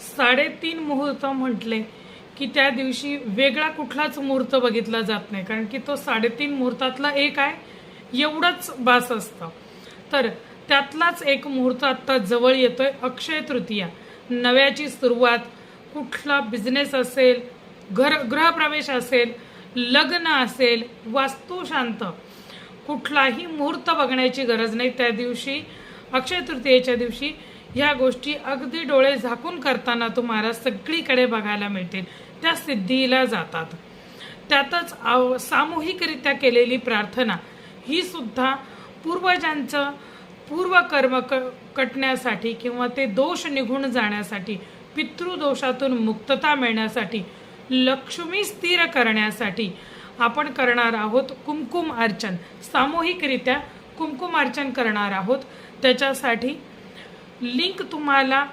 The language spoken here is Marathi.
3.5 मुहूर्त म्हटले की त्या दिवशी वेगळा कुठलाच मुहूर्त बघितला जात नाही, कारण की तो 3.5 मुहूर्तातला एक आहे एवढंच बास असतं. तर त्यातलाच एक मुहूर्त आत्ता जवळ येतोय, अक्षय तृतीया. नव्याची सुरुवात, कुठला बिझनेस असेल, गृहप्रवेश असेल, लग्न असेल, वास्तुशांत, कुठलाही मुहूर्त बघण्याची गरज नाही. त्या दिवशी अक्षय तृतीयेच्या दिवशी ह्या गोष्टी अगदी डोळे झाकून करताना तुम्हाला सगळीकडे बघायला मिळतील. त्या सिद्धीला जातात. त्यातच सामूहिकरित्या केलेली प्रार्थना ही सुद्धा पूर्वजांचं पूर्वकर्म कटण्यासाठी किंवा ते दोष निघून जाण्यासाठी, पितृदोषातून मुक्तता मिळण्यासाठी, लक्ष्मी स्थिर करण्यासाठी आपण करणार आहोत कुमकुम अर्चन. सामूहिकरित्या कुमकुम अर्चन करणार आहोत. त्याच्यासाठी लिंक तुम्हाला